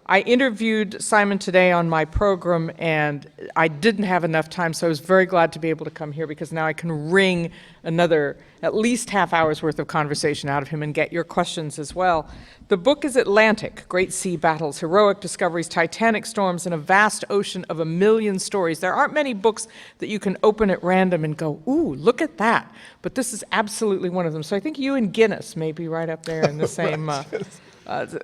I interviewed Simon today on my program, and I didn't have enough time, so I was very glad to be able to come here because now I can wring another at least half hour's worth of conversation out of him and get your questions as well. The book is Atlantic, Great Sea Battles, Heroic Discoveries, Titanic Storms, and a Vast Ocean of a Million Stories. There aren't many books that you can open at random and go, ooh, look at that. But this is absolutely one of them. So I think you and Guinness may be right up there in the same...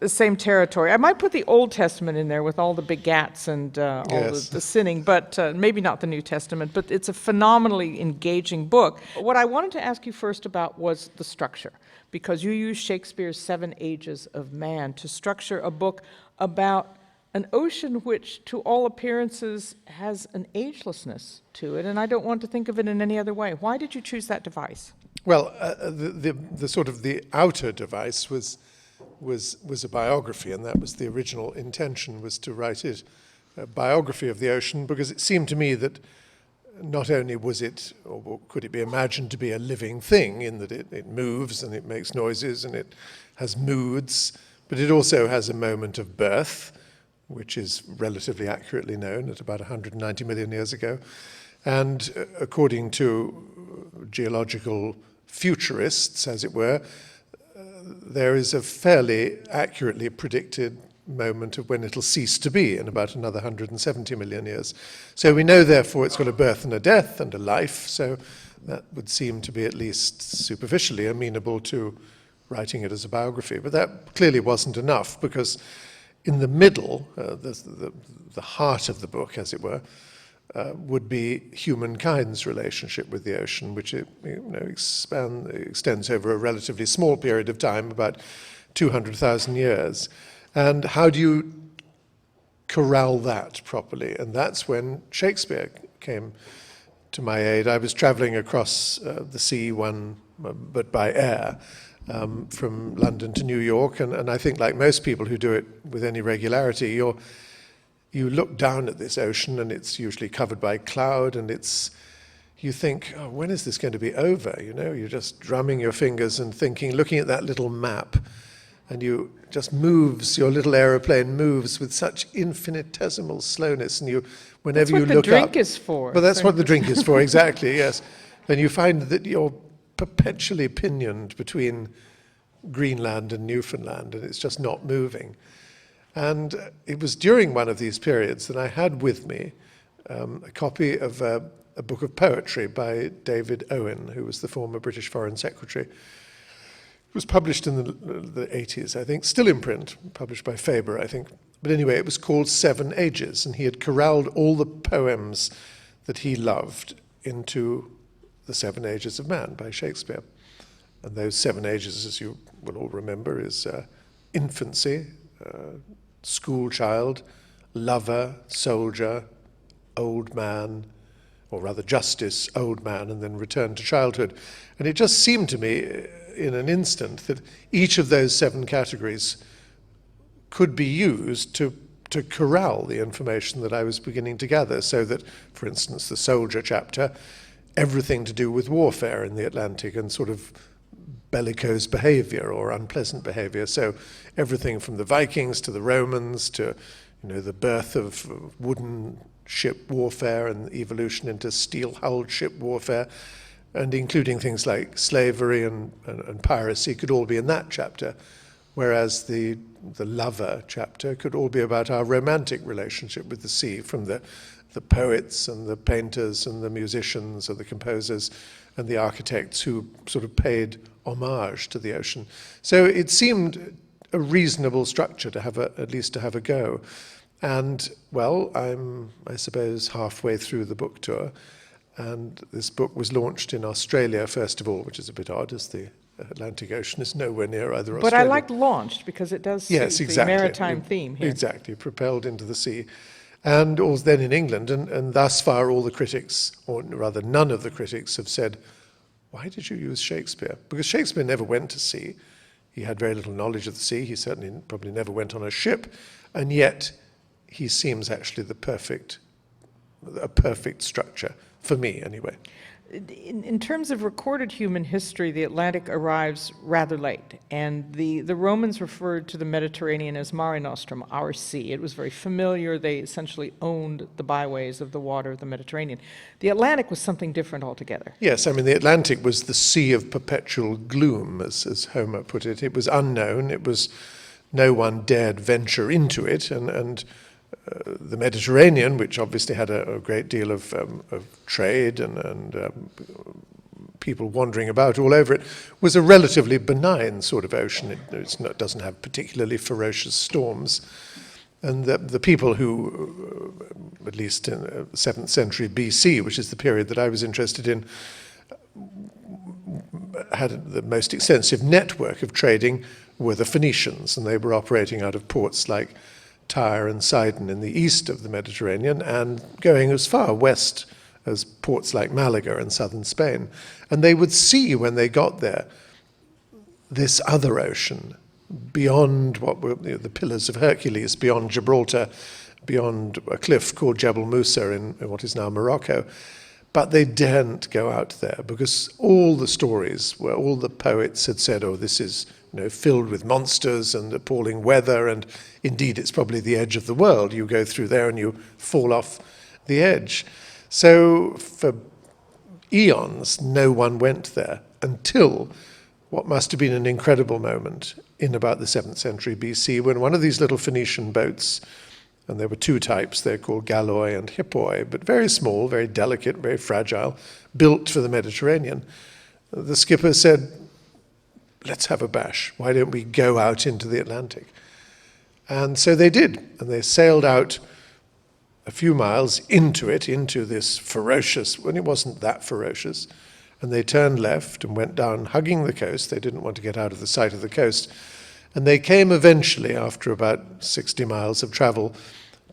same territory. I might put the Old Testament in there with all the begats and all the sinning, but maybe not the New Testament, but it's a phenomenally engaging book. What I wanted to ask you first about was the structure, because you use Shakespeare's 7 Ages of Man to structure a book about an ocean which, to all appearances, has an agelessness to it, and I don't want to think of it in any other way. Why did you choose that device? Well, the sort of the outer device was a biography, and that was the original intention, was to write it, a biography of the ocean, because it seemed to me that not only was it, or could it be imagined to be a living thing in that it moves and it makes noises and it has moods, but it also has a moment of birth, which is relatively accurately known at about 190 million years ago. And according to geological futurists, as it were, there is a fairly accurately predicted moment of when it'll cease to be in about another 170 million years. So we know, therefore, it's got a birth and a death and a life, so that would seem to be at least superficially amenable to writing it as a biography. But that clearly wasn't enough, because in the middle, the heart of the book, as it were, would be humankind's relationship with the ocean, which extends over a relatively small period of time, about 200,000 years. And how do you corral that properly? And that's when Shakespeare came to my aid. I was traveling across the sea but by air, from London to New York, and I think, like most people who do it with any regularity, you look down at this ocean and it's usually covered by cloud, and you think, oh, when is this going to be over? You're just drumming your fingers and thinking, looking at that little map, and your little aeroplane moves with such infinitesimal slowness, and whenever you look up... That's what the drink is for. But that's what the drink is for, exactly, yes. Then you find that you're perpetually pinioned between Greenland and Newfoundland, and it's just not moving. And it was during one of these periods that I had with me a copy of a book of poetry by David Owen, who was the former British Foreign Secretary. It was published in the 80s, I think, still in print, published by Faber, I think. But anyway, it was called 7 Ages, and he had corralled all the poems that he loved into the 7 Ages of Man by Shakespeare. And those 7 ages, as you will all remember, is infancy, school child, lover, soldier, old man, or rather justice, old man, and then return to childhood. And it just seemed to me in an instant that each of those 7 categories could be used to corral the information that I was beginning to gather, so that, for instance, the soldier chapter, everything to do with warfare in the Atlantic and sort of bellicose behavior or unpleasant behavior. So everything from the Vikings to the Romans to the birth of wooden ship warfare and evolution into steel-hulled ship warfare, and including things like slavery and piracy could all be in that chapter, whereas the lover chapter could all be about our romantic relationship with the sea, from the poets and the painters and the musicians or the composers and the architects who sort of paid homage to the ocean. So it seemed a reasonable structure to have at least to have a go. And, well, I'm, I suppose, halfway through the book tour, and this book was launched in Australia, first of all, which is a bit odd, as the Atlantic Ocean is nowhere near either Australia. But I like launched, because it does suit the maritime theme here. Exactly, propelled into the sea. And also then in England, and thus far all the critics, or rather none of the critics, have said, why did you use Shakespeare? Because Shakespeare never went to sea. He had very little knowledge of the sea. He certainly probably never went on a ship. And yet he seems actually a perfect structure, for me anyway. In terms of recorded human history, the Atlantic arrives rather late, and the Romans referred to the Mediterranean as Mare Nostrum, our sea. It was very familiar. They essentially owned the byways of the water of the Mediterranean. The Atlantic was something different altogether. Yes, I mean, the Atlantic was the sea of perpetual gloom, as Homer put it. It was unknown. It was, no one dared venture into it, and the Mediterranean, which obviously had a great deal of trade and people wandering about all over it, was a relatively benign sort of ocean. It doesn't have particularly ferocious storms. And the people who, at least in the 7th century BC, which is the period that I was interested in, had the most extensive network of trading were the Phoenicians, and they were operating out of ports like Tyre and Sidon in the east of the Mediterranean and going as far west as ports like Malaga in southern Spain. And they would see when they got there this other ocean beyond what were the Pillars of Hercules, beyond Gibraltar, beyond a cliff called Jebel Musa in what is now Morocco. But they daren't go out there because all the stories where all the poets had said, oh, this is filled with monsters and appalling weather, and indeed it's probably the edge of the world. You go through there and you fall off the edge. So for eons, no one went there until what must have been an incredible moment in about the 7th century BC, when one of these little Phoenician boats, and there were two types, they're called galloi and hippoi, but very small, very delicate, very fragile, built for the Mediterranean. The skipper said, let's have a bash. Why don't we go out into the Atlantic? And so they did, and they sailed out a few miles into it, into this ferocious, when it wasn't that ferocious, and they turned left and went down, hugging the coast. They didn't want to get out of the sight of the coast. And they came eventually, after about 60 miles of travel,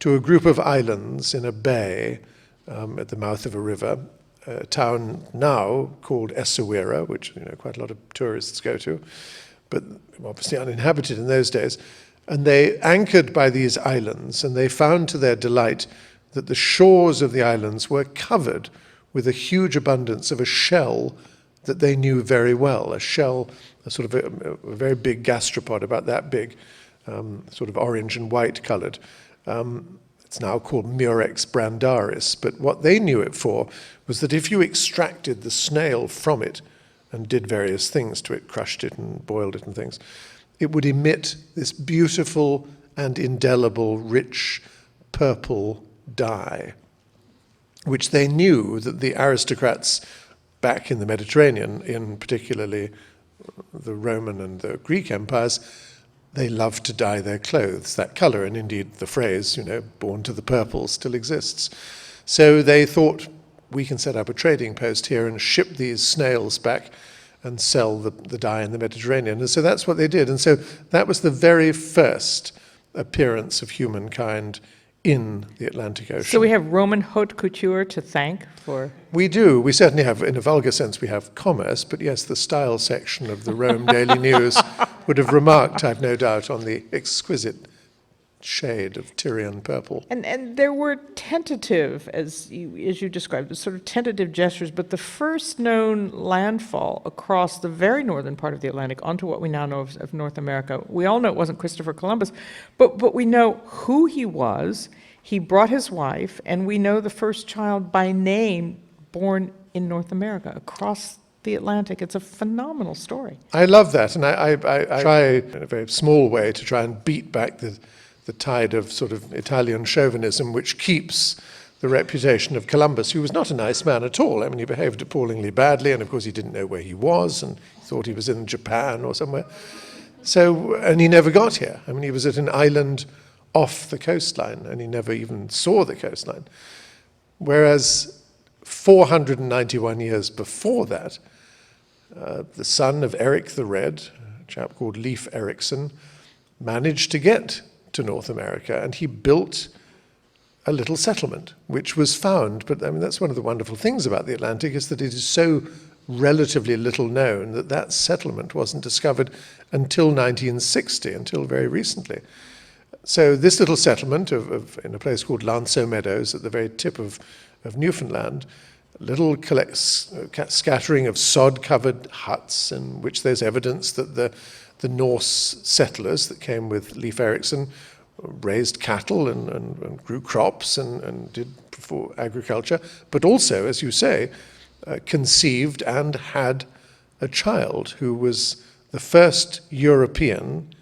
to a group of islands in a bay at the mouth of a river, a town now called Essaouira, which quite a lot of tourists go to, but obviously uninhabited in those days. And they anchored by these islands, and they found to their delight that the shores of the islands were covered with a huge abundance of a shell that they knew very well, a shell, a sort of a very big gastropod, about that big, sort of orange and white colored. It's now called Murex brandaris, but what they knew it for was that if you extracted the snail from it and did various things to it, crushed it and boiled it and things, it would emit this beautiful and indelible, rich purple dye, which they knew that the aristocrats back in the Mediterranean, in particularly the Roman and the Greek empires, they loved to dye their clothes that color, and indeed the phrase, born to the purple, still exists. So they thought, we can set up a trading post here and ship these snails back and sell the dye in the Mediterranean. And so that's what they did. And so that was the very first appearance of humankind in the Atlantic Ocean. So we have Roman haute couture to thank for... We do. We certainly have, in a vulgar sense, we have commerce, but yes, the style section of the Rome Daily News would have remarked, I've no doubt, on the exquisite shade of Tyrian purple. And there were tentative, as you described, sort of tentative gestures, but the first known landfall across the very northern part of the Atlantic onto what we now know of North America, we all know it wasn't Christopher Columbus, but we know who he was. He brought his wife, and we know the first child by name born in North America, across the Atlantic. It's a phenomenal story. I love that, and I try in a very small way to try and beat back the tide of sort of Italian chauvinism, which keeps the reputation of Columbus, who was not a nice man at all. I mean, he behaved appallingly badly, and of course he didn't know where he was, and he thought he was in Japan or somewhere. So, and he never got here. I mean, he was at an island off the coastline, and he never even saw the coastline. Whereas 491 years before that, the son of Eric the Red, a chap called Leif Erickson, managed to get to North America, and he built a little settlement, which was found. But I mean, that's one of the wonderful things about the Atlantic, is that it is so relatively little known that that settlement wasn't discovered until 1960, until very recently. So this little settlement in a place called Lanceau Meadows at the very tip of Newfoundland little scattering of sod-covered huts in which there's evidence that the Norse settlers that came with Leif Erickson raised cattle and grew crops and did for agriculture, but also, as you say, conceived and had a child who was the first European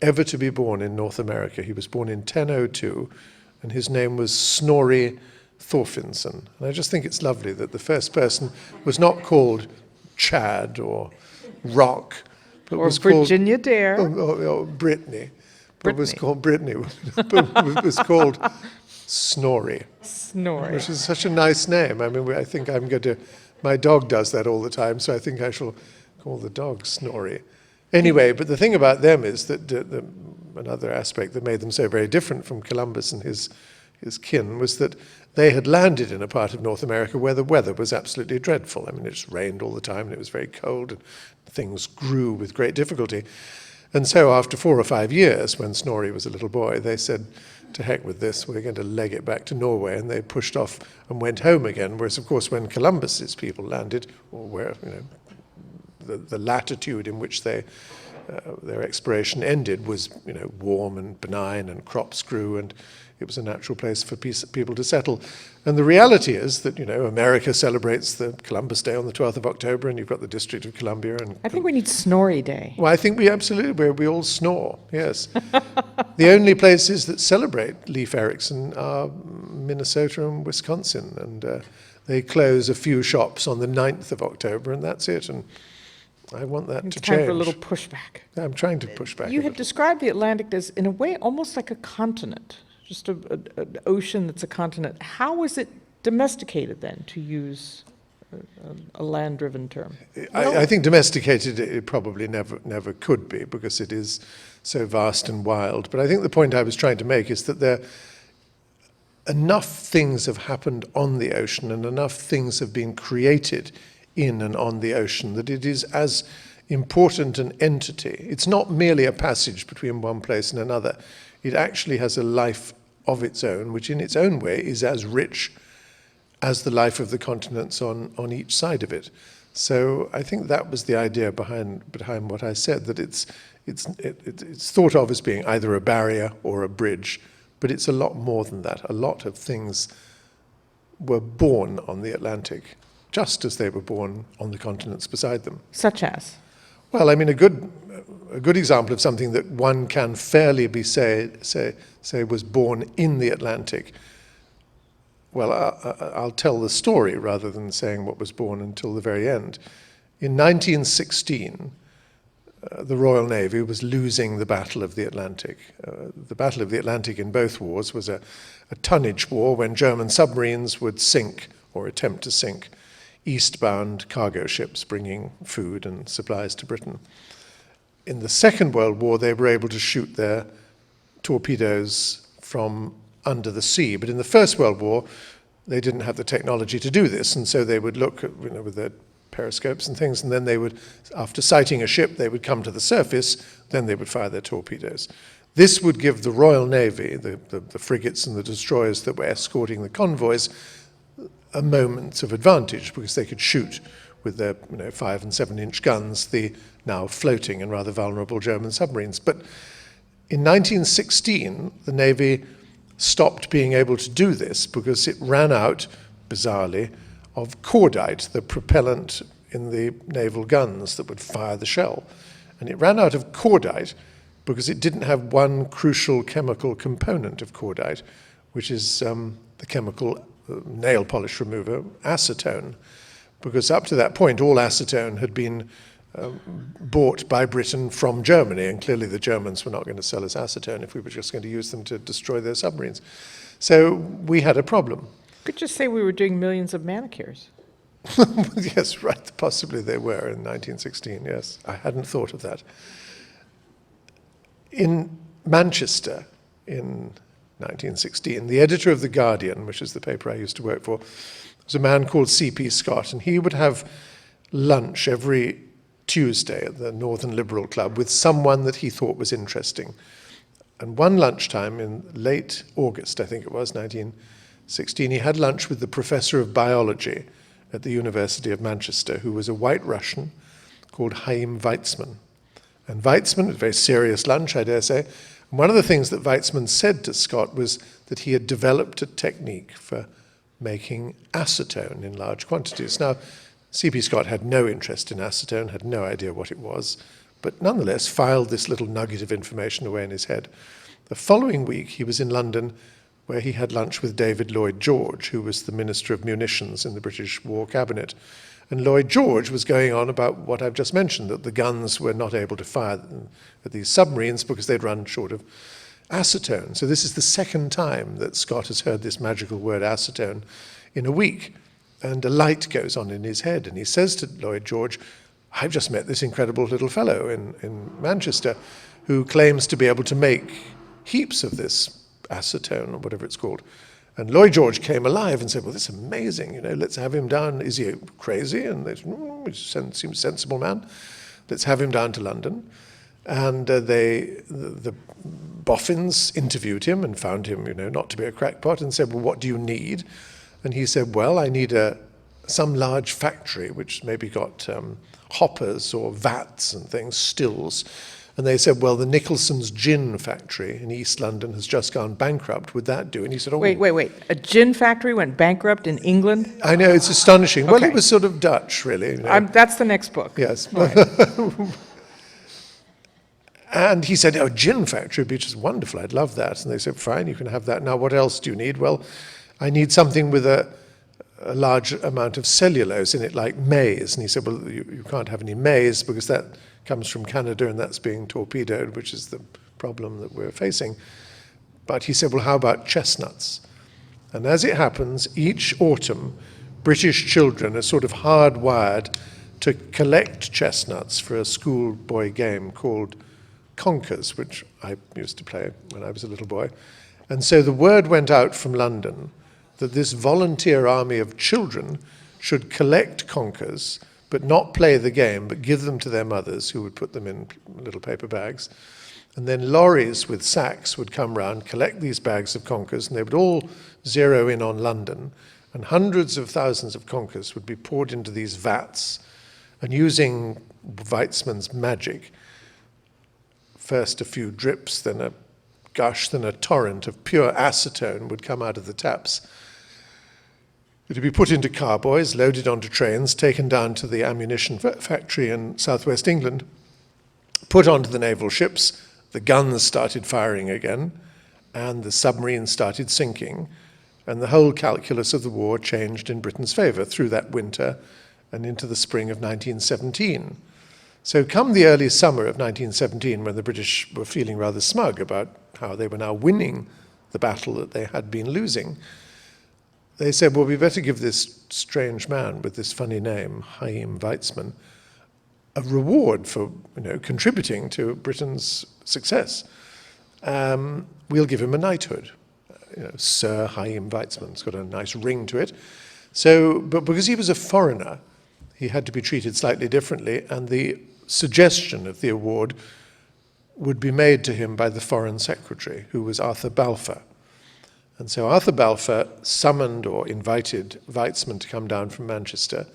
ever to be born in North America. He was born in 1002, and his name was Snorri Thorfinnsson. And I just think it's lovely that the first person was not called Chad or Rock, but Or was called Virginia Dare. or Brittany, but was called Brittany, but was called Snorri, Snorri. which is such a nice name. I mean, I think I'm going to. My dog does that all the time, so I think I shall call the dog Snorri. Anyway, but the thing about them is that another aspect that made them so very different from Columbus and his kin was that they had landed in a part of North America where the weather was absolutely dreadful. I mean, it just rained all the time and it was very cold and things grew with great difficulty. And so after 4 or 5 years, when Snorri was a little boy, they said, to heck with this, we're going to leg it back to Norway, and they pushed off and went home again. Whereas, of course, when Columbus's people landed, or where, the latitude in which their exploration ended was, warm and benign, and crops grew, and it was a natural place for people to settle. And the reality is that, America celebrates the Columbus Day on the 12th of October, and you've got the District of Columbia. And I think we need Snorri Day. Well, I think we all snore, yes. The only places that celebrate Leif Erickson are Minnesota and Wisconsin, and they close a few shops on the 9th of October, and that's it. And I want that It's to time change. for a little pushback. I'm trying to push back. You a had bit. described the Atlantic as, in a way, almost like a continent, just an ocean that's a continent. How was it domesticated then, to use a land-driven term? I think domesticated it probably never could be, because it is so vast and wild. But I think the point I was trying to make is that enough things have happened on the ocean and enough things have been created in and on the ocean that it is as important an entity. It's not merely a passage between one place and another. It actually has a life of its own, which in its own way is as rich as the life of the continents on each side of it. So I think that was the idea behind what I said, that it's thought of as being either a barrier or a bridge, but it's a lot more than that. A lot of things were born on the Atlantic, just as they were born on the continents beside them. Such as? Well, I mean, a good example of something that one can fairly be say was born in the Atlantic. Well, I'll tell the story rather than saying what was born until the very end. In 1916, the Royal Navy was losing the Battle of the Atlantic. The Battle of the Atlantic in both wars was a tonnage war when German submarines would sink or attempt to sink eastbound cargo ships bringing food and supplies to Britain. In the Second World War, they were able to shoot their torpedoes from under the sea. But in the First World War, they didn't have the technology to do this, and so they would look at, with their periscopes and things, and then they would, after sighting a ship, they would come to the surface, then they would fire their torpedoes. This would give the Royal Navy, the frigates and the destroyers that were escorting the convoys, a moment of advantage, because they could shoot with their 5 and 7 inch guns the now floating and rather vulnerable German submarines. But in 1916, the Navy stopped being able to do this because it ran out, bizarrely, of cordite, the propellant in the naval guns that would fire the shell. And it ran out of cordite because it didn't have one crucial chemical component of cordite, which is the chemical nail polish remover, acetone, because up to that point all acetone had been bought by Britain from Germany, and clearly the Germans were not going to sell us acetone if we were just going to use them to destroy their submarines. So we had a problem. Could just say we were doing millions of manicures. Yes, right, possibly they were in 1916, yes. I hadn't thought of that. In Manchester in 1916, the editor of The Guardian, which is the paper I used to work for, was a man called C.P. Scott, and he would have lunch every Tuesday at the Northern Liberal Club with someone that he thought was interesting. And one lunchtime in late August, I think it was, 1916, he had lunch with the professor of biology at the University of Manchester who was a white Russian called Chaim Weizmann. And Weizmann, a very serious lunch, I dare say, and one of the things that Weizmann said to Scott was that he had developed a technique for making acetone in large quantities. Now, C.P. Scott had no interest in acetone, had no idea what it was, but nonetheless filed this little nugget of information away in his head. The following week, he was in London, where he had lunch with David Lloyd George, who was the Minister of Munitions in the British War Cabinet. And Lloyd George was going on about what I've just mentioned, that the guns were not able to fire at these submarines because they'd run short of acetone. So this is the second time that Scott has heard this magical word acetone in a week. And a light goes on in his head, and he says to Lloyd George, I've just met this incredible little fellow in Manchester who claims to be able to make heaps of this acetone, or whatever it's called. And Lloyd George came alive and said, well, this is amazing, let's have him down. Is he crazy? And they said, he seems a sensible man. Let's have him down to London. And the boffins interviewed him and found him, not to be a crackpot, and said, well, what do you need? And he said, well, I need some large factory, which maybe got hoppers or vats and things, stills. And they said, well, the Nicholson's gin factory in East London has just gone bankrupt. Would that do? And he said, oh. Wait. A gin factory went bankrupt in England? I know, it's astonishing. Okay. Well, it was sort of Dutch, really. That's the next book. Yes. Right. And he said, gin factory would be just wonderful. I'd love that. And they said, fine, you can have that. Now, what else do you need? Well, I need something with a large amount of cellulose in it, like maize. And he said, well, you can't have any maize because that comes from Canada and that's being torpedoed, which is the problem that we're facing. But he said, well, how about chestnuts? And as it happens, each autumn, British children are sort of hardwired to collect chestnuts for a schoolboy game called Conkers, which I used to play when I was a little boy. And so the word went out from London that this volunteer army of children should collect conkers, but not play the game, but give them to their mothers, who would put them in little paper bags. And then lorries with sacks would come round, collect these bags of conkers, and they would all zero in on London, and hundreds of thousands of conkers would be poured into these vats, and using Weizmann's magic, first a few drips, then a gush, then a torrent of pure acetone would come out of the taps. It would be put into carboys, loaded onto trains, taken down to the ammunition factory in southwest England, put onto the naval ships, the guns started firing again, and the submarines started sinking, and the whole calculus of the war changed in Britain's favour through that winter and into the spring of 1917. So come the early summer of 1917, when the British were feeling rather smug about how they were now winning the battle that they had been losing, they said, well, we better give this strange man with this funny name, Chaim Weizmann, a reward for contributing to Britain's success. We'll give him a knighthood. Sir Chaim Weizmann. It's got a nice ring to it. So, but because he was a foreigner, he had to be treated slightly differently, and the suggestion of the award would be made to him by the Foreign Secretary, who was Arthur Balfour. And so Arthur Balfour summoned or invited Weizmann to come down from Manchester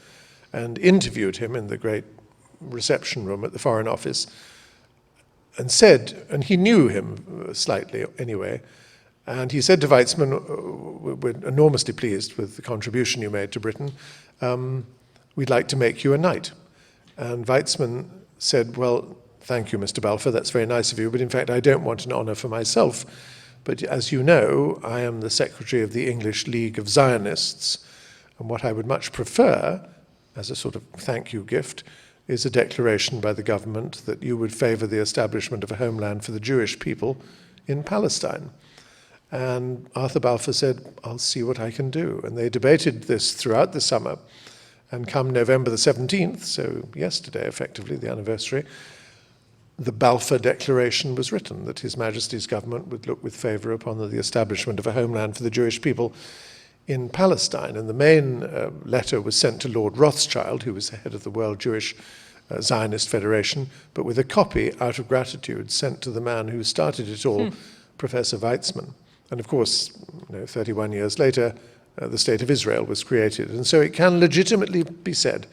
and interviewed him in the great reception room at the Foreign Office, and said, and he knew him slightly anyway, and he said to Weizmann, we're enormously pleased with the contribution you made to Britain. We'd like to make you a knight. And Weizmann said, well, thank you, Mr. Balfour, that's very nice of you, but in fact I don't want an honour for myself. But as you know, I am the secretary of the English League of Zionists, and what I would much prefer, as a sort of thank you gift, is a declaration by the government that you would favour the establishment of a homeland for the Jewish people in Palestine. And Arthur Balfour said, I'll see what I can do. And they debated this throughout the summer, and come November the 17th, so yesterday effectively, the anniversary, the Balfour Declaration was written, that His Majesty's government would look with favour upon the establishment of a homeland for the Jewish people in Palestine. And the main letter was sent to Lord Rothschild, who was the head of the World Jewish Zionist Federation, but with a copy, out of gratitude, sent to the man who started it all, Professor Weizmann. And of course, 31 years later, the state of Israel was created. And so it can legitimately be said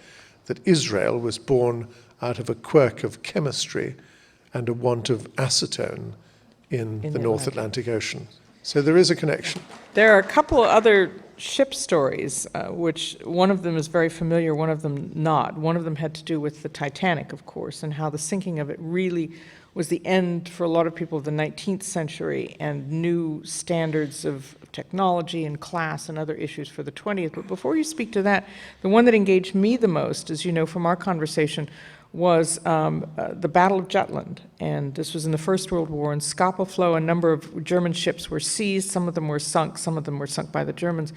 that Israel was born out of a quirk of chemistry and a want of acetone in the North Atlantic Ocean. So there is a connection. There are a couple of other ship stories, which one of them is very familiar, one of them not. One of them had to do with the Titanic, of course, and how the sinking of it really was the end for a lot of people of the 19th century and new standards of technology and class and other issues for the 20th. But before you speak to that, the one that engaged me the most, as you know from our conversation, was the Battle of Jutland. And this was in the First World War. In Scapa Flow, a number of German ships were seized. Some of them were sunk. Some of them were sunk by the Germans.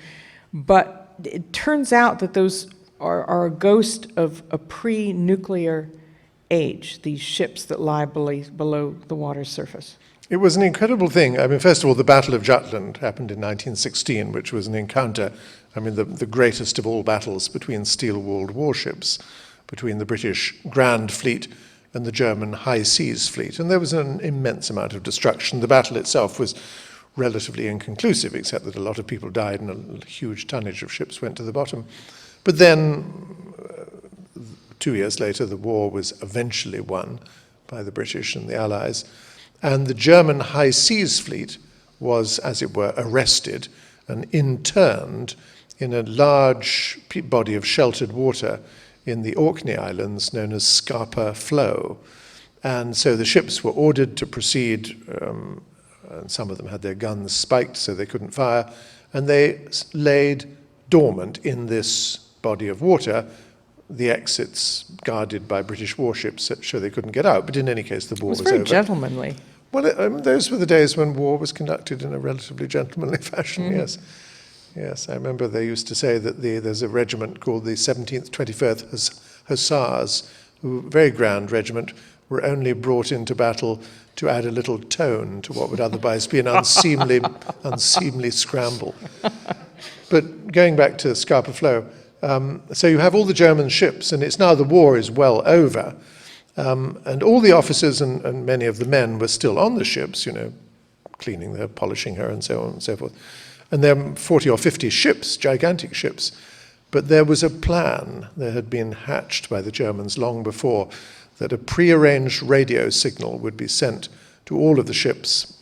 But it turns out that those are a ghost of a pre-nuclear age, these ships that lie below the water's surface. It was an incredible thing. I mean, first of all, the Battle of Jutland happened in 1916, which was an encounter, I mean, the greatest of all battles between steel-walled warships, between the British Grand Fleet and the German High Seas Fleet. And there was an immense amount of destruction. The battle itself was relatively inconclusive, except that a lot of people died and a huge tonnage of ships went to the bottom. But then, 2 years later, the war was eventually won by the British and the Allies. And the German High Seas Fleet was, as it were, arrested and interned in a large body of sheltered water in the Orkney Islands known as Scapa Flow. And so the ships were ordered to proceed, and some of them had their guns spiked so they couldn't fire, and they laid dormant in this body of water, the exits guarded by British warships so they couldn't get out. But in any case, the war was over. It was very gentlemanly. Well, those were the days when war was conducted in a relatively gentlemanly fashion, yes. Yes, I remember they used to say that there's a regiment called the 17th 21st Hussars, who, very grand regiment, were only brought into battle to add a little tone to what would otherwise be an unseemly scramble. But going back to Scapa Flow, so you have all the German ships, and it's now the war is well over, and all the officers and many of the men were still on the ships, you know, cleaning her, polishing her, and so on and so forth. And there were 40 or 50 ships, gigantic ships. But there was a plan that had been hatched by the Germans long before, that a prearranged radio signal would be sent to all of the ships,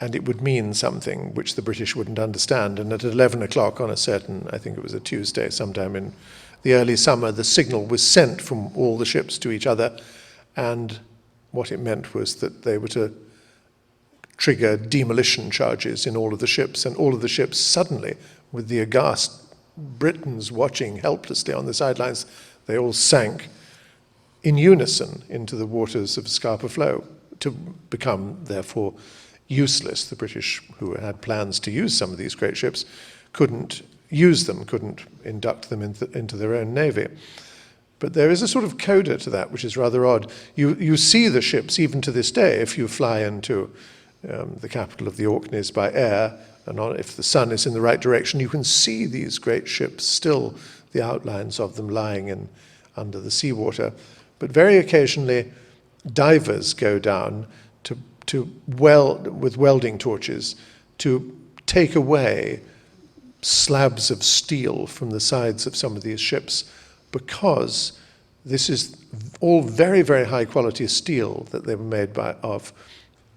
and it would mean something which the British wouldn't understand. And at 11 o'clock on a certain, I think it was a Tuesday, sometime in the early summer, the signal was sent from all the ships to each other, and what it meant was that they were to trigger demolition charges in all of the ships, and all of the ships suddenly, with the aghast Britons watching helplessly on the sidelines, they all sank in unison into the waters of Scapa Flow to become, therefore, useless. The British, who had plans to use some of these great ships, couldn't use them, couldn't induct them into their own navy. But there is a sort of coda to that, which is rather odd. You see the ships, even to this day, if you fly into the capital of the Orkneys by air, and if the sun is in the right direction, you can see these great ships, still the outlines of them lying under the seawater. But very occasionally, divers go down with welding torches to take away slabs of steel from the sides of some of these ships, because this is all very, very high quality steel that they were made of.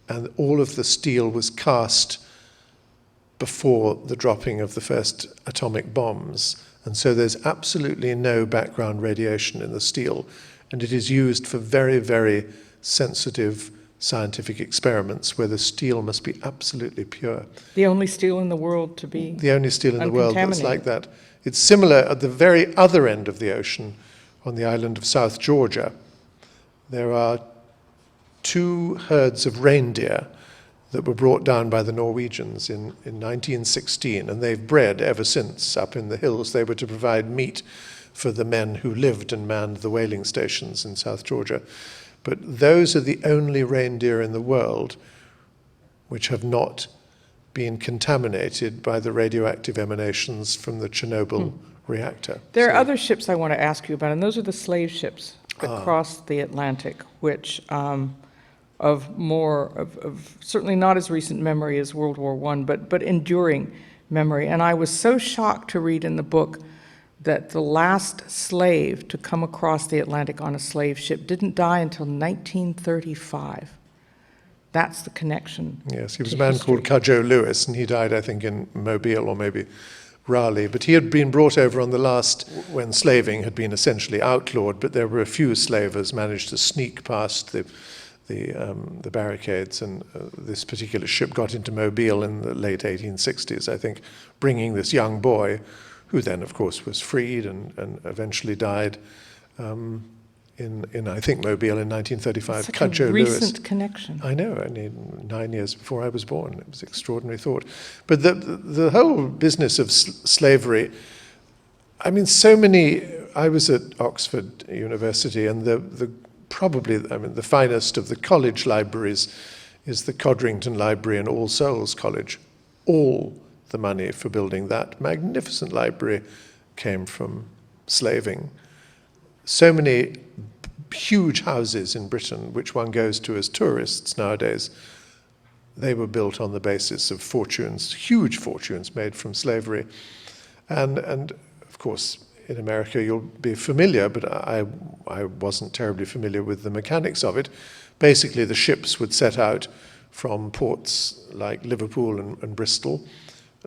And all of the steel was cast before the dropping of the first atomic bombs. And so there's absolutely no background radiation in the steel. And it is used for very, very sensitive scientific experiments where the steel must be absolutely pure. The only steel in the world to be The only steel in the world that's like that. It's similar at the very other end of the ocean, on the island of South Georgia. There are 2 herds of reindeer that were brought down by the Norwegians in 1916, and they've bred ever since up in the hills. They were to provide meat for the men who lived and manned the whaling stations in South Georgia. But those are the only reindeer in the world which have not been contaminated by the radioactive emanations from the Chernobyl reactor. There are other ships I want to ask you about, and those are the slave ships that crossed the Atlantic, which of certainly not as recent memory as World War I, but enduring memory. And I was so shocked to read in the book that the last slave to come across the Atlantic on a slave ship didn't die until 1935. That's the connection. Yes, he was to a man history. called Cudjoe Lewis, and he died, I think, in Mobile or maybe Raleigh. But he had been brought over on the last, when slaving had been essentially outlawed, but there were a few slavers managed to sneak past the barricades, and this particular ship got into Mobile in the late 1860s, I think, bringing this young boy, who then, of course, was freed and eventually died in I think, Mobile in 1935. Such Cudjoe a Lewis. recent connection. I know, only 9 years before I was born. It was an extraordinary thought. But the whole business of slavery, I mean, so many, I was at Oxford University, and probably, I mean, the finest of the college libraries is the Codrington Library and All Souls College. All the money for building that magnificent library came from slaving. So many huge houses in Britain, which one goes to as tourists nowadays, they were built on the basis of fortunes, huge fortunes made from slavery. And of course, in America you'll be familiar, but I wasn't terribly familiar with the mechanics of it. Basically, the ships would set out from ports like Liverpool and Bristol,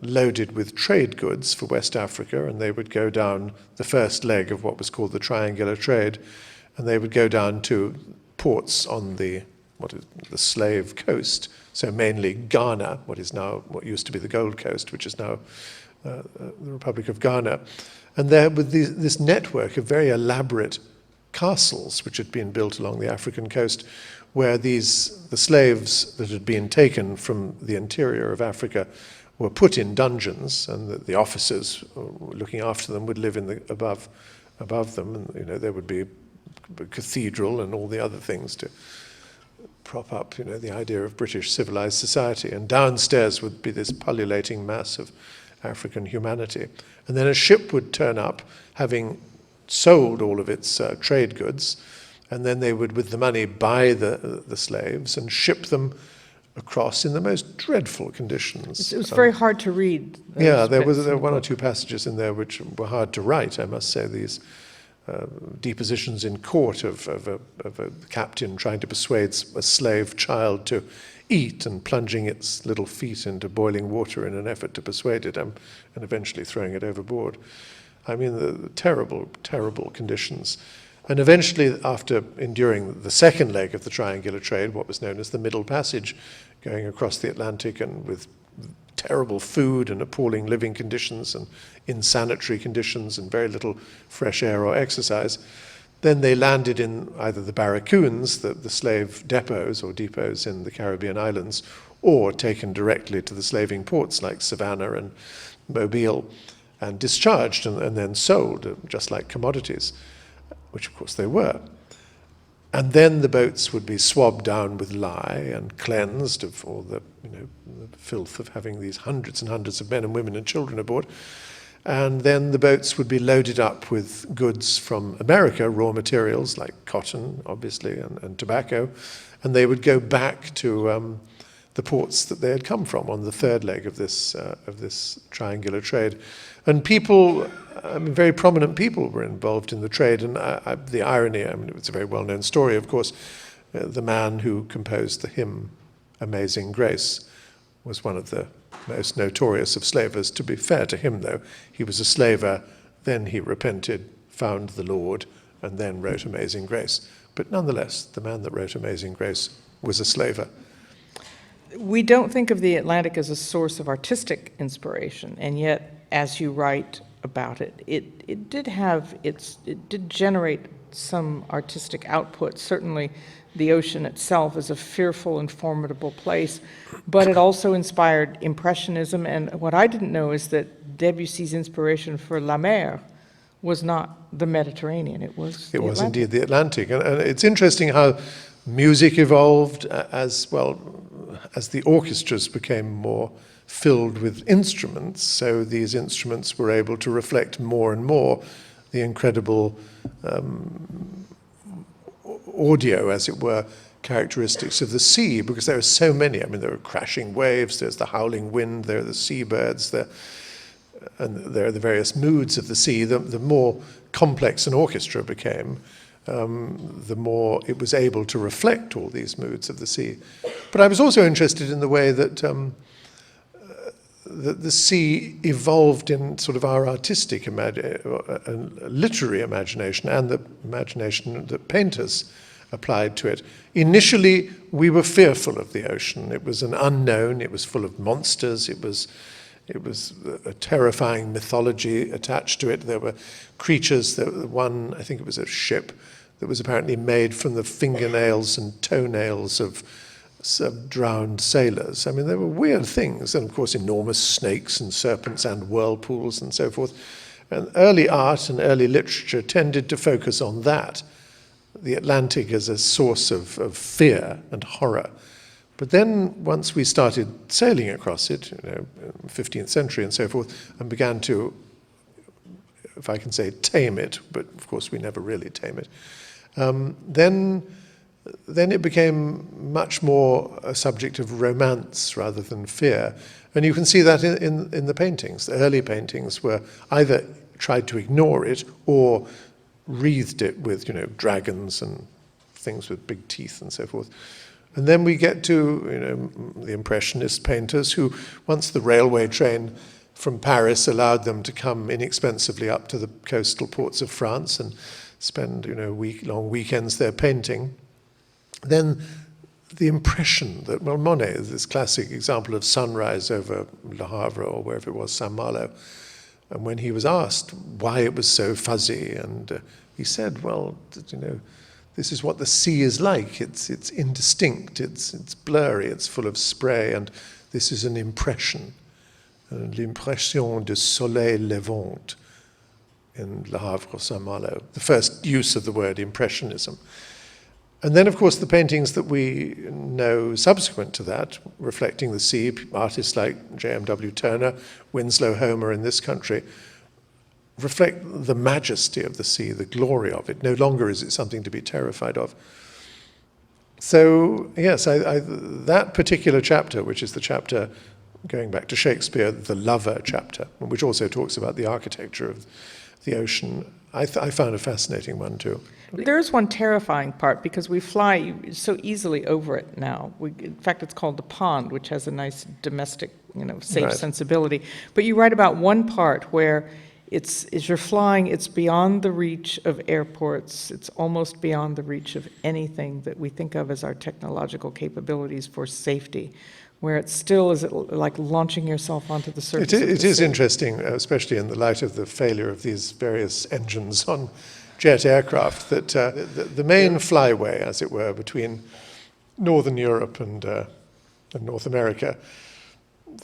loaded with trade goods for West Africa, and they would go down the first leg of what was called the triangular trade, and they would go down to ports on the slave coast, so mainly Ghana, what used to be the Gold Coast, which is now the Republic of Ghana. And there with this network of very elaborate castles which had been built along the African coast, where the slaves that had been taken from the interior of Africa were put in dungeons, and the officers looking after them would live above them, and there would be a cathedral and all the other things to prop up the idea of British civilized society, and downstairs would be this pullulating mass of African humanity. And then a ship would turn up having sold all of its trade goods, and then they would, with the money, buy the slaves and ship them across in the most dreadful conditions. It was very hard to read. Yeah, there were one or two passages in there which were hard to write, I must say. These depositions in court of a captain trying to persuade a slave child to eat and plunging its little feet into boiling water in an effort to persuade it, and eventually throwing it overboard. I mean, the terrible, terrible conditions. And eventually, after enduring the second leg of the triangular trade, what was known as the Middle Passage, going across the Atlantic and with terrible food and appalling living conditions and insanitary conditions and very little fresh air or exercise, then they landed in either the barracoons, the slave depots or depots in the Caribbean islands, or taken directly to the slaving ports like Savannah and Mobile, and discharged and then sold, just like commodities, which of course they were. And then the boats would be swabbed down with lye and cleansed of all the filth of having these hundreds and hundreds of men and women and children aboard. And then the boats would be loaded up with goods from America, raw materials like cotton, obviously, and tobacco, and they would go back to the ports that they had come from on the third leg of this triangular trade. And people, very prominent people were involved in the trade, and the irony, it's a very well-known story, of course. The man who composed the hymn Amazing Grace was one of the most notorious of slavers. To be fair to him, though, he was a slaver, then he repented, found the Lord, and then wrote Amazing Grace. But nonetheless, the man that wrote Amazing Grace was a slaver. We don't think of the Atlantic as a source of artistic inspiration, and yet, as you write about it, it did generate some artistic output. Certainly, the ocean itself is a fearful and formidable place, but it also inspired Impressionism. And what I didn't know is that Debussy's inspiration for La Mer was not the Mediterranean; it was the Atlantic. Indeed the Atlantic. And it's interesting how music evolved as the orchestras became more filled with instruments, so these instruments were able to reflect more and more the incredible audio, as it were, characteristics of the sea, because there are so many. I mean, there are crashing waves, there's the howling wind, there are the seabirds, and there are the various moods of the sea. The more complex an orchestra became, the more it was able to reflect all these moods of the sea. But I was also interested in the way that the sea evolved in sort of our artistic and literary imagination, and the imagination that painters applied to it. Initially, we were fearful of the ocean. It was an unknown, it was full of monsters, it was a terrifying mythology attached to it. There were creatures, one, I think it was a ship, that was apparently made from the fingernails and toenails of some drowned sailors. I mean, there were weird things, and of course enormous snakes and serpents and whirlpools and so forth. And early art and early literature tended to focus on that, the Atlantic as a source of fear and horror. But then once we started sailing across it, 15th century and so forth, and began to, if I can say, tame it, but of course we never really tame it, then it became much more a subject of romance rather than fear. And you can see that in the paintings. The early paintings were either tried to ignore it or wreathed it with, dragons and things with big teeth and so forth. And then we get to, the Impressionist painters who, once the railway train from Paris allowed them to come inexpensively up to the coastal ports of France and spend, long weekends there painting, then the impression that, Monet is this classic example of sunrise over Le Havre or wherever it was, Saint-Malo, and when he was asked why it was so fuzzy, and he said, well, this is what the sea is like. It's indistinct, it's blurry, it's full of spray, and this is an impression, l'impression de soleil levant in Le Havre, Saint-Malo, the first use of the word impressionism. And then, of course, the paintings that we know subsequent to that, reflecting the sea, artists like J.M.W. Turner, Winslow Homer in this country, reflect the majesty of the sea, the glory of it. No longer is it something to be terrified of. So, yes, that particular chapter, which is the chapter, going back to Shakespeare, the lover chapter, which also talks about the architecture of the ocean, I found a fascinating one too. There's one terrifying part because we fly so easily over it now. In fact, it's called the pond, which has a nice domestic, safe Right. sensibility. But you write about one part where as you're flying, it's beyond the reach of airports. It's almost beyond the reach of anything that we think of as our technological capabilities for safety, where it still is like launching yourself onto the surface. It is interesting, especially in the light of the failure of these various engines on jet aircraft, that the main flyway, as it were, between Northern Europe and North America,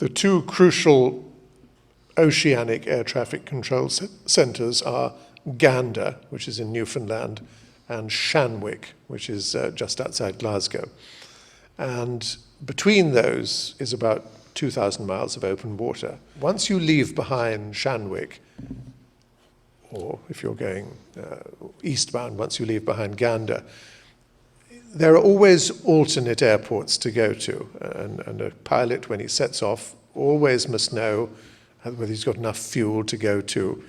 the two crucial oceanic air traffic control centres are Gander, which is in Newfoundland, and Shanwick, which is just outside Glasgow. And between those is about 2,000 miles of open water. Once you leave behind Shanwick, or if you're going eastbound, once you leave behind Gander, there are always alternate airports to go to. And a pilot, when he sets off, always must know whether he's got enough fuel to go to